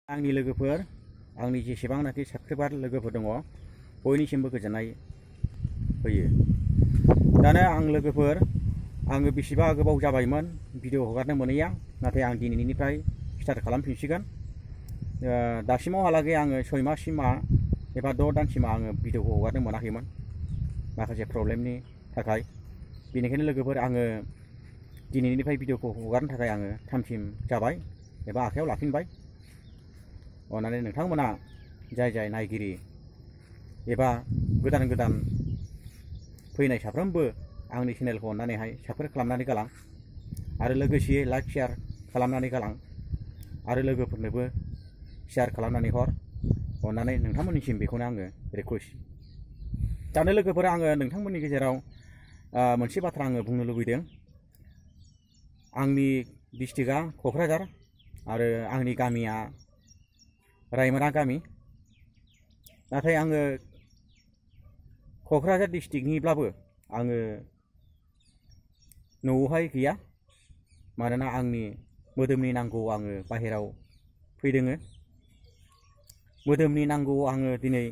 आंनि लोगोफोर आंनि जेसेबांनाखि साबस्क्राइबार लोगोफोर दङ बयनिसिमबो गोजोननाय होयो। दाना आं लोगोफोर आङो बेसेबा गोबाव जाबायमोन भिडिअ हगारनो मोनैया, नाथाय आं दिनैनिफ्राय स्टार्ट खालामफिनसिगोन। दासिमावहालागै आङो 6 माससिमा एबा 6 दानसिमा आङो भिडिअखौ हगारनो मोनाखैमोन माखासे प्रब्लेमनि थाखाय। बेनिखायनो लोगोफोर आङो दिनैनिफ्राय भिडिअखौ हगारनो थाखाय आङो थामथिम जाबाय एबा आखायाव लाफिनबाय। अननानै नोंथांमोना जाय नायगिरि एबा गोदान फैनाय साफ्रोमबो आंनि चेनेलखौ अननानैहाय साबस्क्राइब खालामनानै गालां आरो लोगोसे लाइक शेयार खालामनानै गालां आरो लोगोफोरनोबो शेयार खालामनानै हर। अननानै नोंथांमोननिसिम बेखौनो आङो रिकुवेस्ट। दानो लोगोफोर आङो नोंथांमोननि गेजेराव मोनसे बाथ्रा आङो बुंनो लुबैदों। आंनि डिस्ट्रिक्टआ क'क्राझार आरो आंनि गामिया रायमना गामि। नाथाय आङो क'क्राझार डिस्ट्रिक्टनिब्लाबो आङो न'आवहाय गैया, मानोना आंनि मोदोमनि नांगौ आङो बाहेराव फैदोङो। मोदोमनि नांगौ आङो दिनै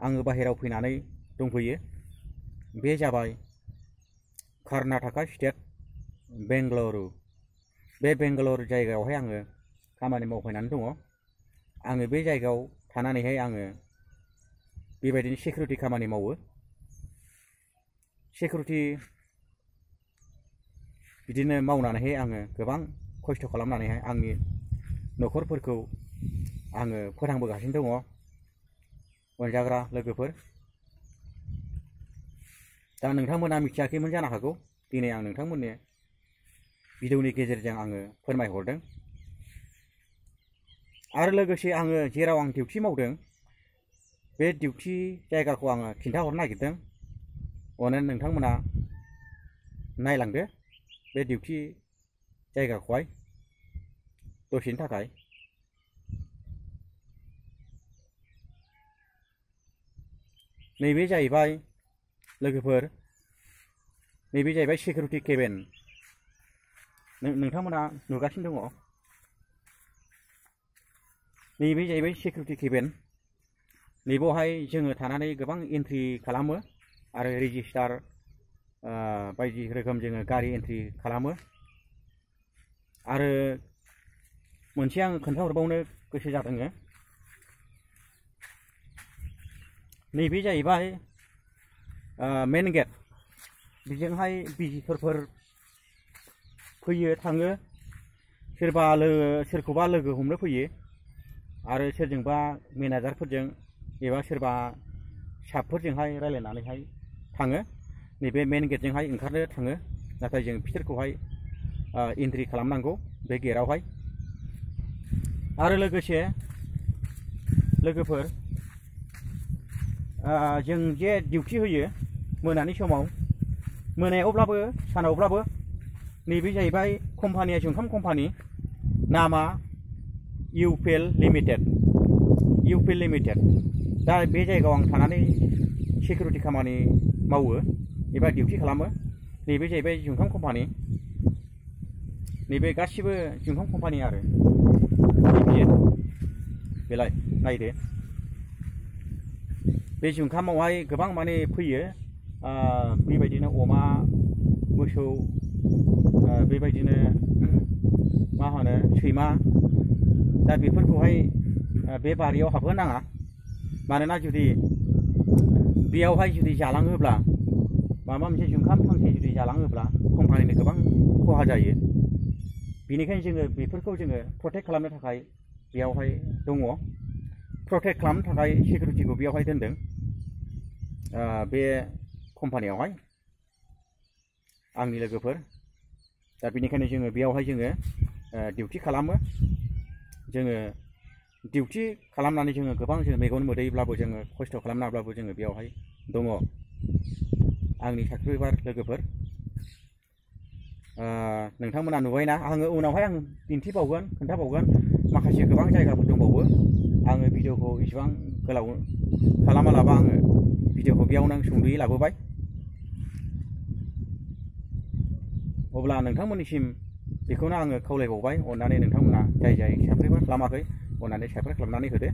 आङो बाहेराव फैनानै दंफैयो। बे जाबाय कर्नाटका स्टेट बेंगालुरु। बे बेंगालुरु जायगायावहाय आङो खामानि मावफैनानै दङ। आङो बे जायगायाव थानानैहाय आङो बेबायदिनो सिकिउरिटि खामानि मावो। सिकिउरिटि बिदिनो मावनानैहाय आङो गोबां खस्थ' खालामनानैहाय आंनि न'खरफोरखौ आङो फोथांबोगासिनो दङ। अनजाग्रा लोगोफोर, दा नोंथांमोना मिथियाखैमोन जानो हागौ, दिनै आं नोंथांमोननो भिडिअनि गेजेरजों आङो फोरमायहरदों। आरो लोगोसे आङो जेराव आं डिउटि मावदों बे डिउटि जायगाखौ आङो खिन्थाहरनो नागिरदों। अननानै नोंथांमोना नायलांदो बे डिउटि जायगाखौहाय दसेनि थाखाय। नैबे जाहैबाय लोगोफोर, नैबे जाहैबाय सिकिउरिटि केबिन। नोंथांमोना नुगासिनो दङ। नैबे जाहैबाय सिकिउरिटि केबिन। नैबावहाय जोङो थानानै गोबां एन्ट्रि खालामो आरो रेजिस्टार बायदि रोखोम जोङो गारि एन्ट्रि खालामो। आरो मोनसे आं खोन्थाहरबावनो गोसो जादों। नैबे जाहैबाय मेन गेट। बेजोंहाय भिजिटरफोर फैयो थाङो, सोरखौबा लोगो हमनो फैयो आरो सोरजोंबा मेनेजारफोरजों एबा सोरबा स्टाफफोरजोंहाय रायलायनानैहाय थाङो। नैबे मेन गेटजोंहाय ओंखारनो थाङो, नाथाय जों बिसोरखौहाय एन्ट्रि खालामनांगौ बे गेटआवहाय। आरो लोगोसे लोगोफोर, जों जे डिउटि होयो मोनानि समाव, मोनायावब्लाबो सानावब्लाबो, नैबे जाहैबाय कम्पानिया जुंखाम कम्पानि, नामा इउपिएल लिमिटेड। दा बे जायगायाव आं थानानै सिकिउरिटि खामानि मावो एबा डिउटि खालामो। नैबे जाहैबाय जुंखाम कम्पानि। नैबे गासिबो जुंखाम कम्पानि आरो बेलाय नायदो। बे जुंखामावहाय गोबां माने फैयो बेबायदिनो अमा, मोसौ, बेबायदिनो मा होनो सैमा। दा बेफोरखौहाय बे बारियाव हाबहोनो नाङा, मानोना जुदि बेयावहाय जुदि जालाङोब्ला, माबा मोनसे जुंखाम फांसे जुदि जालाङोब्ला कम्पानिनो गोबां खहा जायो। बेनिखायनो जोङो बेफोरखौ जोङो प्रटेक्ट खालामनो थाखाय बेयावहाय दङ। प्रटेक्ट खालामनो थाखाय सिकिउरिटिखौ बेयावहाय दोनदों बे कम्पानियावहाय आंनि लोगोफोर। दा बेनिखायनो जोङो बेयावहाय जोङो डिउटि खालामो। जोङो डिउटि खालामनानै जोङो गोबां जों मेगन मोदैब्लाबो जोङो खस्थ' खालामनाब्लाबो जोङो बेयावहाय दङ। आंनि साबस्क्राइबार लोगोफोर, नोंथांमोना नुबायना, आङो उनावहाय आं दिन्थिबावगोन, खोन्थाबावगोन। माखासे गोबां जायगाफोर दंबावो। आङो भिडिअखौ इसेबां गोलाव खालामालाबा आङो भिडिअखौ बेयावनो आं सुंद'यै लाबोबाय। अब्ला नोंथांमोननिसिम बेखौनो आङो खावलायबावबाय अननानै नोंथांमोना जाय जाय साबस्क्राइब खालामाखै अननानै साबस्क्राइब खालामनानै होदो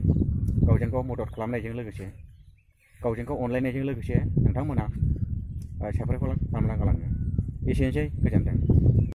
गावजों गाव मदद खालामनायजों लोगोसे गावजों गाव अनलायनायजों लोगोसे नोंथांमोना साबस्क्राइब खालामना गालाङो एसेनोसै गोजोन्थों।